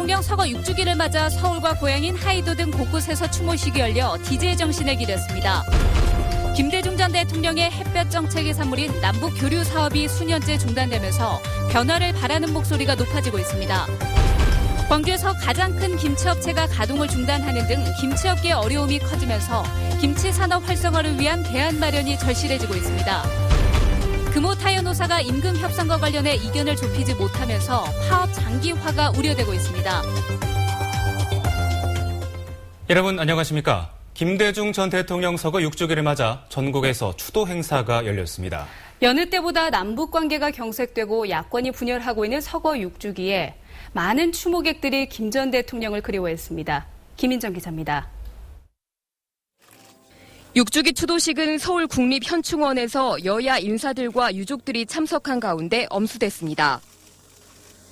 대통령 서거 6주기를 맞아 서울과 고향인 하이도 등 곳곳에서 추모식이 열려 DJ 정신을 기렸습니다. 김대중 전 대통령의 햇볕 정책의 산물인 남북 교류 사업이 수년째 중단되면서 변화를 바라는 목소리가 높아지고 있습니다. 광주에서 가장 큰 김치업체가 가동을 중단하는 등 김치업계의 어려움이 커지면서 김치 산업 활성화를 위한 대안 마련이 절실해지고 있습니다. 금호 타이어 노사가 임금 협상과 관련해 이견을 좁히지 못하면서 파업 장기화가 우려되고 있습니다. 여러분 안녕하십니까? 김대중 전 대통령 서거 6주기를 맞아 전국에서 추도 행사가 열렸습니다. 여느 때보다 남북 관계가 경색되고 야권이 분열하고 있는 서거 6주기에 많은 추모객들이 김 전 대통령을 그리워했습니다. 김인정 기자입니다. 6주기 추도식은 서울 국립현충원에서 여야 인사들과 유족들이 참석한 가운데 엄수됐습니다.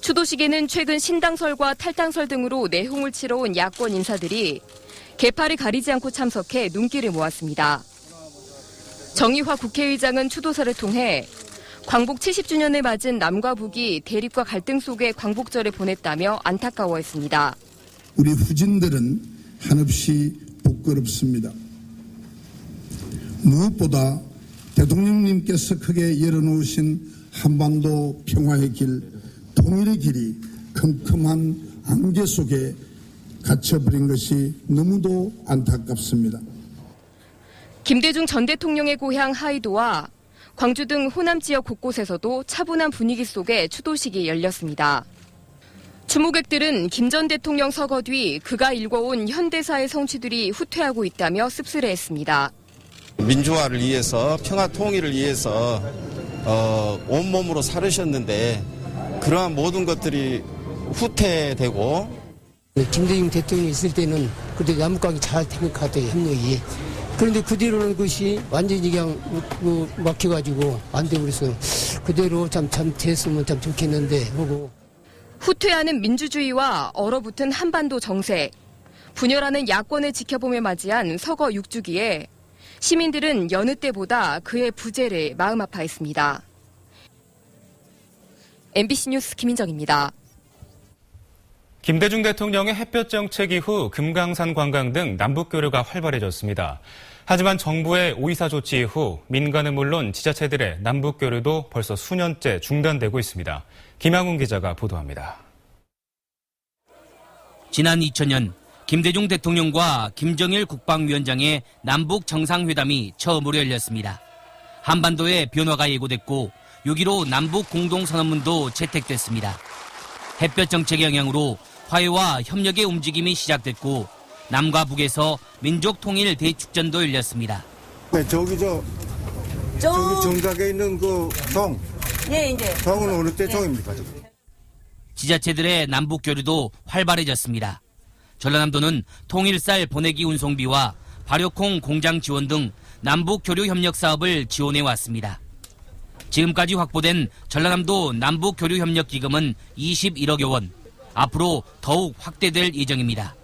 추도식에는 최근 신당설과 탈당설 등으로 내홍을 치러온 야권 인사들이 계파를 가리지 않고 참석해 눈길을 모았습니다. 정의화 국회의장은 추도사를 통해 광복 70주년을 맞은 남과 북이 대립과 갈등 속에 광복절을 보냈다며 안타까워했습니다. 우리 후진들은 한없이 부끄럽습니다. 무엇보다 대통령님께서 크게 열어놓으신 한반도 평화의 길, 통일의 길이 컴컴한 안개 속에 갇혀버린 것이 너무도 안타깝습니다. 김대중 전 대통령의 고향 하이도와 광주 등 호남 지역 곳곳에서도 차분한 분위기 속에 추도식이 열렸습니다. 추모객들은 김 전 대통령 서거 뒤 그가 일궈온 현대사의 성취들이 후퇴하고 있다며 씁쓸해했습니다. 민주화를 위해서 평화 통일을 위해서 온몸으로 살으셨는데 그러한 모든 것들이 후퇴되고 김대중 대통령이 있을 때는 그때 남북관계 잘 되는 것 같아요, 협력이. 그런데 그대로는 것이 완전히 그냥 막혀가지고 안 되고 그래서 그대로 참 됐으면 참 좋겠는데 하고. 후퇴하는 민주주의와 얼어붙은 한반도 정세, 분열하는 야권을 지켜보며 맞이한 서거 6주기에 시민들은 여느 때보다 그의 부재를 마음 아파했습니다. MBC 뉴스 김인정입니다. 김대중 대통령의 햇볕 정책 이후 금강산 관광 등 남북 교류가 활발해졌습니다. 하지만 정부의 오이사 조치 이후 민간은 물론 지자체들의 남북 교류도 벌써 수년째 중단되고 있습니다. 김양훈 기자가 보도합니다. 지난 2000년 김대중 대통령과 김정일 국방위원장의 남북 정상회담이 처음으로 열렸습니다. 한반도에 변화가 예고됐고 6.15 남북 공동선언문도 채택됐습니다. 햇볕 정책의 영향으로 화해와 협력의 움직임이 시작됐고 남과 북에서 민족통일 대축전도 열렸습니다. 네, 저기 정각에 있는 그 동. 예, 이제. 동은 어느 때 종입니까? 지자체들의 남북 교류도 활발해졌습니다. 전라남도는 통일쌀 보내기 운송비와 발효콩 공장 지원 등 남북 교류 협력 사업을 지원해 왔습니다. 지금까지 확보된 전라남도 남북 교류 협력 기금은 21억여 원. 앞으로 더욱 확대될 예정입니다.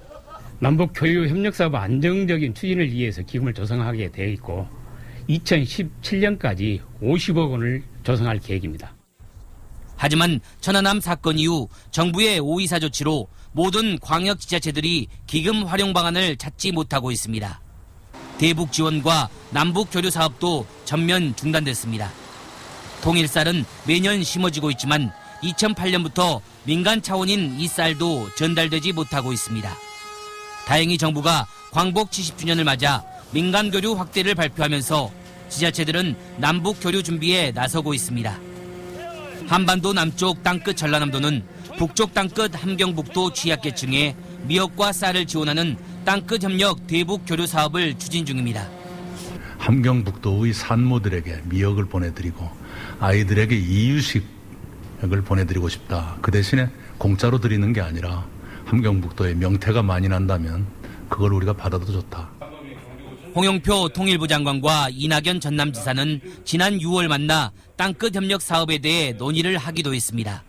남북 교류 협력 사업 안정적인 추진을 위해서 기금을 조성하게 되어 있고 2017년까지 50억 원을 조성할 계획입니다. 하지만 천안함 사건 이후 정부의 오이사 조치로 모든 광역지자체들이 기금 활용 방안을 찾지 못하고 있습니다. 대북 지원과 남북 교류 사업도 전면 중단됐습니다. 통일쌀은 매년 심어지고 있지만 2008년부터 민간 차원인 이 쌀도 전달되지 못하고 있습니다. 다행히 정부가 광복 70주년을 맞아 민간 교류 확대를 발표하면서 지자체들은 남북 교류 준비에 나서고 있습니다. 한반도 남쪽 땅끝 전라남도는 북쪽 땅끝 함경북도 취약계층에 미역과 쌀을 지원하는 땅끝 협력 대북 교류 사업을 추진 중입니다. 함경북도의 산모들에게 미역을 보내드리고 아이들에게 이유식을 보내드리고 싶다. 그 대신에 공짜로 드리는 게 아니라 함경북도에 명태가 많이 난다면 그걸 우리가 받아도 좋다. 홍영표 통일부 장관과 이낙연 전남지사는 지난 6월 만나 땅끝 협력 사업에 대해 논의를 하기도 했습니다.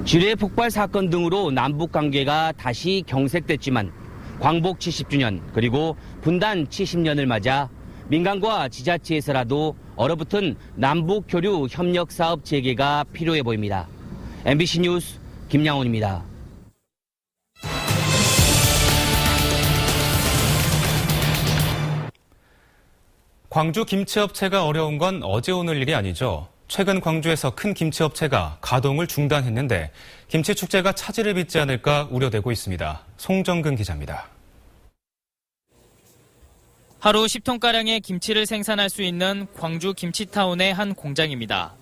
지뢰 폭발 사건 등으로 남북 관계가 다시 경색됐지만 광복 70주년 그리고 분단 70년을 맞아 민간과 지자체에서라도 얼어붙은 남북 교류 협력 사업 재개가 필요해 보입니다. MBC 뉴스 김양훈입니다. 광주 김치업체가 어려운 건 어제 오늘 일이 아니죠. 최근 광주에서 큰 김치업체가 가동을 중단했는데 김치축제가 차질을 빚지 않을까 우려되고 있습니다. 송정근 기자입니다. 하루 10톤가량의 김치를 생산할 수 있는 광주 김치타운의 한 공장입니다.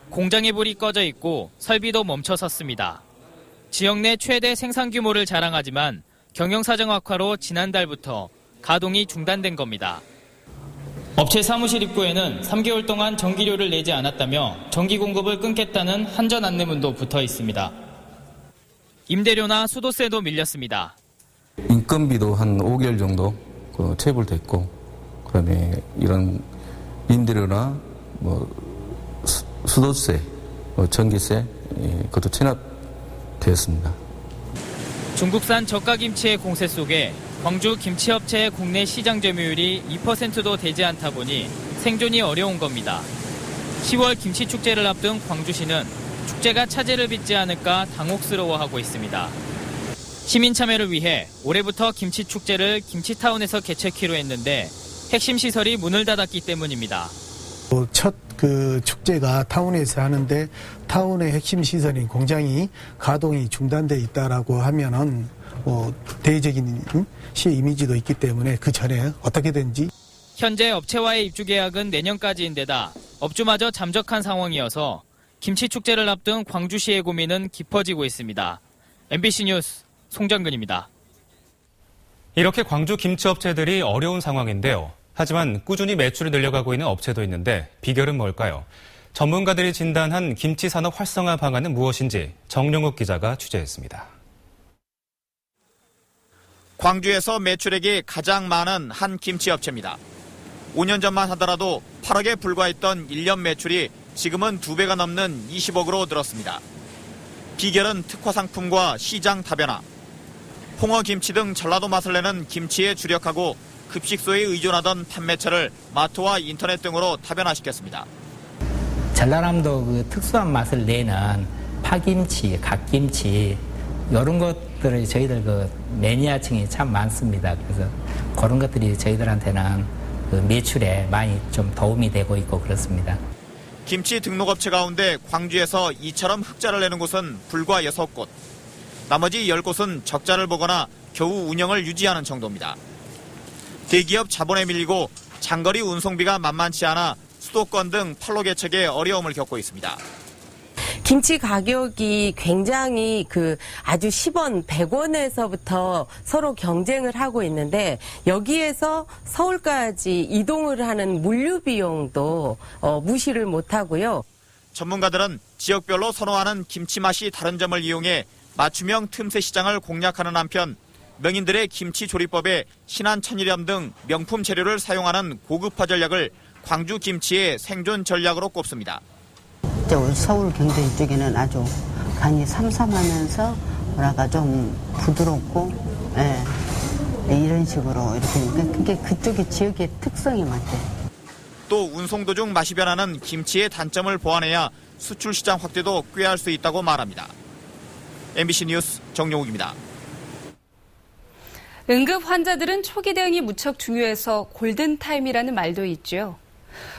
공장의 불이 꺼져 있고 설비도 멈춰 섰습니다. 지역 내 최대 생산 규모를 자랑하지만 경영사정 악화로 지난달부터 가동이 중단된 겁니다. 업체 사무실 입구에는 3개월 동안 전기료를 내지 않았다며 전기 공급을 끊겠다는 한전 안내문도 붙어 있습니다. 임대료나 수도세도 밀렸습니다. 인건비도 한 5개월 정도 체불됐고, 그다음에 이런 임대료나 수도세, 전기세 그것도 체납되었습니다. 중국산 저가김치의 공세 속에 광주 김치업체의 국내 시장 점유율이 2%도 되지 않다 보니 생존이 어려운 겁니다. 10월 김치축제를 앞둔 광주시는 축제가 차질을 빚지 않을까 당혹스러워하고 있습니다. 시민 참여를 위해 올해부터 김치축제를 김치타운에서 개최키로 했는데 핵심 시설이 문을 닫았기 때문입니다. 첫 축제가 타운에서 하는데 타운의 핵심 시설인 공장이 가동이 중단돼 있다라고 하면은 대외적인 시 이미지도 있기 때문에 그 전에 어떻게든지 현재 업체와의 입주 계약은 내년까지인데다 업주마저 잠적한 상황이어서 김치축제를 앞둔 광주시의 고민은 깊어지고 있습니다. MBC 뉴스 송정근입니다. 이렇게 광주 김치업체들이 어려운 상황인데요. 하지만 꾸준히 매출을 늘려가고 있는 업체도 있는데 비결은 뭘까요? 전문가들이 진단한 김치 산업 활성화 방안은 무엇인지 정용욱 기자가 취재했습니다. 광주에서 매출액이 가장 많은 한 김치업체입니다. 5년 전만 하더라도 8억에 불과했던 1년 매출이 지금은 2배가 넘는 20억으로 늘었습니다. 비결은 특화 상품과 시장 다변화. 홍어 김치 등 전라도 맛을 내는 김치에 주력하고 급식소에 의존하던 판매처를 마트와 인터넷 등으로 다변화시켰습니다. 전라남도 그 특수한 맛을 내는 파김치, 갓김치 이런 것들을 저희들 그 매니아층이 참 많습니다. 그래서 그런 것들이 저희들한테는 그 매출에 많이 좀 도움이 되고 있고 그렇습니다. 김치 등록업체 가운데 광주에서 이처럼 흑자를 내는 곳은 불과 6곳. 나머지 10곳은 적자를 보거나 겨우 운영을 유지하는 정도입니다. 대기업 자본에 밀리고 장거리 운송비가 만만치 않아 수도권 등 판로 개척에 어려움을 겪고 있습니다. 김치 가격이 굉장히 아주 10원, 100원에서부터 서로 경쟁을 하고 있는데 여기에서 서울까지 이동을 하는 물류 비용도 무시를 못하고요. 전문가들은 지역별로 선호하는 김치 맛이 다른 점을 이용해 맞춤형 틈새 시장을 공략하는 한편 명인들의 김치 조리법에 신안 천일염 등 명품 재료를 사용하는 고급화 전략을 광주 김치의 생존 전략으로 꼽습니다. 우리 서울 경제 이쪽에는 아주 간이 삼삼하면서 뭐랄까 좀 부드럽고 이런 식으로 이렇게 그게 그쪽의 지역의 특성이 맞대요. 또 운송 도중 맛이 변하는 김치의 단점을 보완해야 수출 시장 확대도 꾀할 수 있다고 말합니다. MBC 뉴스 정용욱입니다. 응급 환자들은 초기 대응이 무척 중요해서 골든타임이라는 말도 있죠.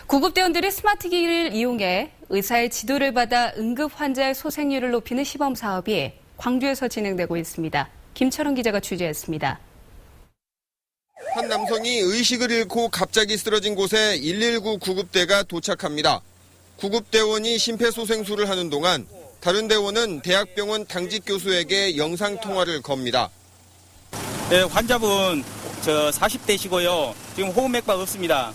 구급대원들이 스마트기기를 이용해 의사의 지도를 받아 응급 환자의 소생률을 높이는 시범 사업이 광주에서 진행되고 있습니다. 김철원 기자가 취재했습니다. 한 남성이 의식을 잃고 갑자기 쓰러진 곳에 119 구급대가 도착합니다. 구급대원이 심폐소생술을 하는 동안 다른 대원은 대학병원 당직 교수에게 영상통화를 겁니다. 네, 환자분 40대시고요. 지금 호흡맥박 없습니다.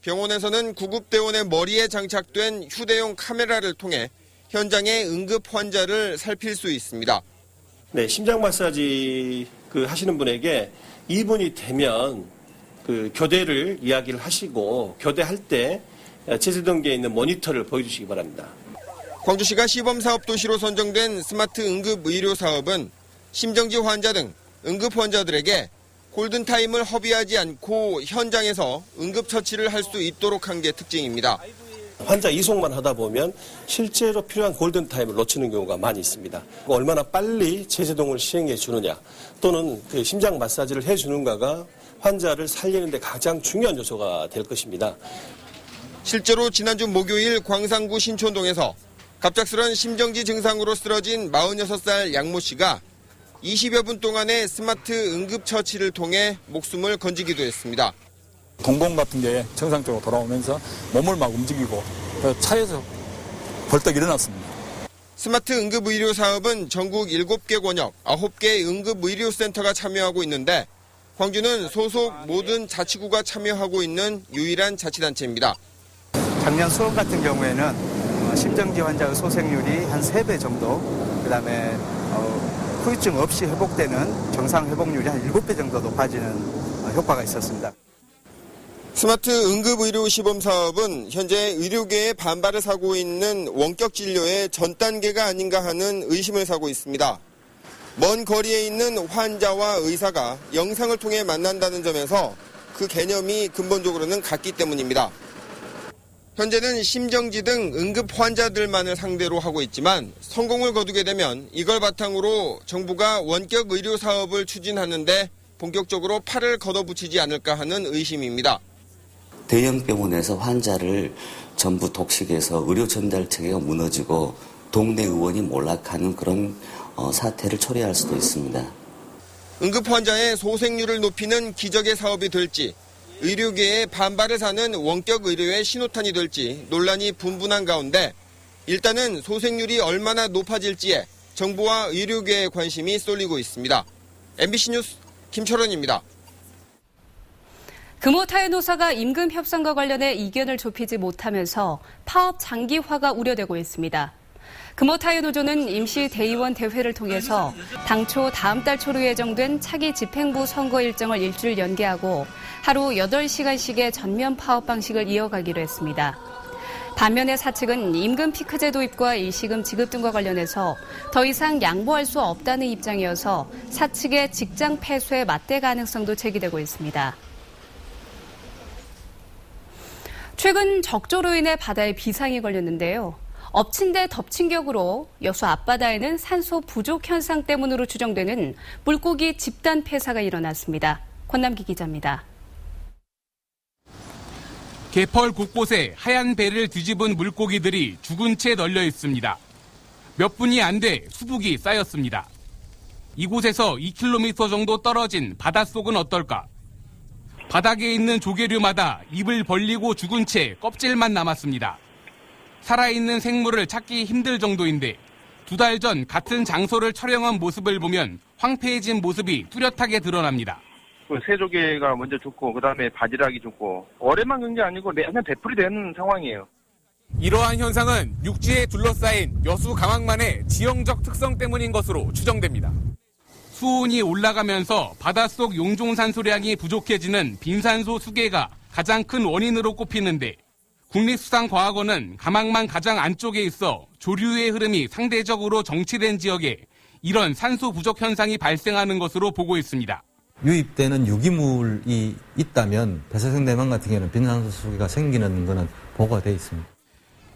병원에서는 구급대원의 머리에 장착된 휴대용 카메라를 통해 현장의 응급 환자를 살필 수 있습니다. 네, 심장 마사지 하시는 분에게 2분이 되면 교대를 이야기를 하시고 교대할 때 제세동기에 있는 모니터를 보여주시기 바랍니다. 광주시가 시범사업 도시로 선정된 스마트 응급 의료 사업은 심정지 환자 등 응급 환자들에게 골든타임을 허비하지 않고 현장에서 응급처치를 할 수 있도록 한 게 특징입니다. 환자 이송만 하다 보면 실제로 필요한 골든타임을 놓치는 경우가 많이 있습니다. 얼마나 빨리 제세동을 시행해 주느냐 또는 심장 마사지를 해 주는가가 환자를 살리는 데 가장 중요한 요소가 될 것입니다. 실제로 지난주 목요일 광산구 신촌동에서 갑작스런 심정지 증상으로 쓰러진 46살 양모 씨가 20여 분 동안의 스마트 응급처치를 통해 목숨을 건지기도 했습니다. 동공 같은 게 정상적으로 돌아오면서 몸을 막 움직이고 차에서 벌떡 일어났습니다. 스마트 응급의료 사업은 전국 7개 권역 9개 응급의료센터가 참여하고 있는데 광주는 소속 모든 자치구가 참여하고 있는 유일한 자치단체입니다. 작년 수원 같은 경우에는 심정지 환자의 소생률이 한 3배 정도, 그다음에 후유증 없이 회복되는 정상 회복률이 한 7배 정도 높아지는 효과가 있었습니다. 스마트 응급의료 시범 사업은 현재 의료계의 반발을 사고 있는 원격 진료의 전 단계가 아닌가 하는 의심을 사고 있습니다. 먼 거리에 있는 환자와 의사가 영상을 통해 만난다는 점에서 그 개념이 근본적으로는 같기 때문입니다. 현재는 심정지 등 응급 환자들만을 상대로 하고 있지만 성공을 거두게 되면 이걸 바탕으로 정부가 원격 의료 사업을 추진하는데 본격적으로 팔을 걷어붙이지 않을까 하는 의심입니다. 대형 병원에서 환자를 전부 독식해서 의료 전달 체계가 무너지고 동네 의원이 몰락하는 그런 사태를 초래할 수도 있습니다. 응급 환자의 소생률을 높이는 기적의 사업이 될지 의료계의 반발을 사는 원격 의료의 신호탄이 될지 논란이 분분한 가운데 일단은 소생률이 얼마나 높아질지에 정부와 의료계의 관심이 쏠리고 있습니다. MBC 뉴스 김철원입니다. 금호타의 노사가 임금 협상과 관련해 이견을 좁히지 못하면서 파업 장기화가 우려되고 있습니다. 금호타의 노조는 임시 대의원 대회를 통해서 당초 다음 달 초로 예정된 차기 집행부 선거 일정을 일주일 연기하고 하루 8시간씩의 전면 파업 방식을 이어가기로 했습니다. 반면에 사측은 임금 피크제 도입과 일시금 지급 등과 관련해서 더 이상 양보할 수 없다는 입장이어서 사측의 직장 폐쇄 맞대 가능성도 제기되고 있습니다. 최근 적조로 인해 바다에 비상이 걸렸는데요. 엎친 데 덮친 격으로 여수 앞바다에는 산소 부족 현상 때문으로 추정되는 물고기 집단 폐사가 일어났습니다. 권남기 기자입니다. 개펄 곳곳에 하얀 배를 뒤집은 물고기들이 죽은 채 널려 있습니다. 몇 분이 안 돼 수북이 쌓였습니다. 이곳에서 2km 정도 떨어진 바닷속은 어떨까? 바닥에 있는 조개류마다 입을 벌리고 죽은 채 껍질만 남았습니다. 살아있는 생물을 찾기 힘들 정도인데 2달 전 같은 장소를 촬영한 모습을 보면 황폐해진 모습이 뚜렷하게 드러납니다. 새조개가 먼저 죽고 그다음에 바지락이 죽고 올해만 그런 게 아니고 매년 되풀이 되는 상황이에요. 이러한 현상은 육지에 둘러싸인 여수 강황만의 지형적 특성 때문인 것으로 추정됩니다. 수온이 올라가면서 바닷속 용종산소량이 부족해지는 빈산소 수계가 가장 큰 원인으로 꼽히는데 국립수산과학원은 가망만 가장 안쪽에 있어 조류의 흐름이 상대적으로 정치된 지역에 이런 산소 부족 현상이 발생하는 것으로 보고 있습니다. 유입되는 유기물이 있다면 배사성 내망 같은 경우는 빈산소 수계가 생기는 것은 보고가 되어 있습니다.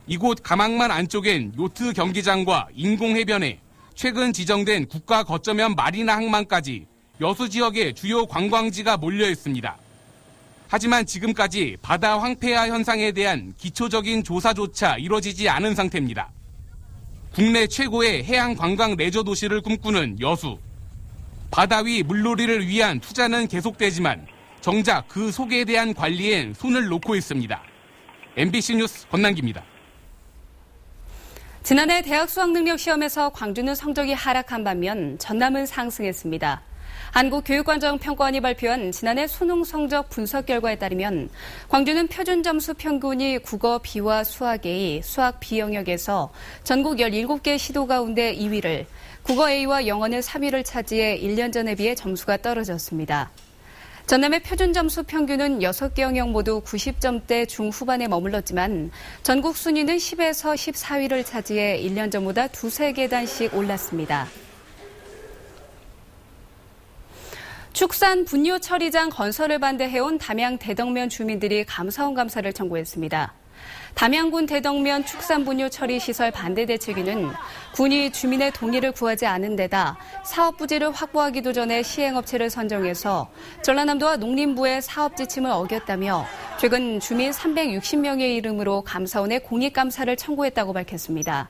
이곳 가망만 안쪽엔 요트 경기장과 인공해변에 최근 지정된 국가 거점형 마리나 항만까지 여수 지역의 주요 관광지가 몰려 있습니다. 하지만 지금까지 바다 황폐화 현상에 대한 기초적인 조사조차 이뤄지지 않은 상태입니다. 국내 최고의 해양 관광 레저 도시를 꿈꾸는 여수. 바다 위 물놀이를 위한 투자는 계속되지만 정작 그 속에 대한 관리엔 손을 놓고 있습니다. MBC 뉴스 권남기입니다. 지난해 대학 수학능력시험에서 광주는 성적이 하락한 반면 전남은 상승했습니다. 한국교육관정평가원이 발표한 지난해 수능 성적 분석 결과에 따르면 광주는 표준 점수 평균이 국어 B와 수학 A, 수학 B 영역에서 전국 17개 시도 가운데 2위를, 국어 A와 영어는 3위를 차지해 1년 전에 비해 점수가 떨어졌습니다. 전남의 표준 점수 평균은 6개 영역 모두 90점대 중후반에 머물렀지만 전국 순위는 10에서 14위를 차지해 1년 전보다 2-3계단씩 올랐습니다. 축산 분뇨 처리장 건설을 반대해온 담양 대덕면 주민들이 감사원 감사를 청구했습니다. 담양군 대덕면 축산분유 처리 시설 반대 대책위는 군이 주민의 동의를 구하지 않은 데다 사업 부지를 확보하기도 전에 시행업체를 선정해서 전라남도와 농림부의 사업 지침을 어겼다며 최근 주민 360명의 이름으로 감사원에 공익감사를 청구했다고 밝혔습니다.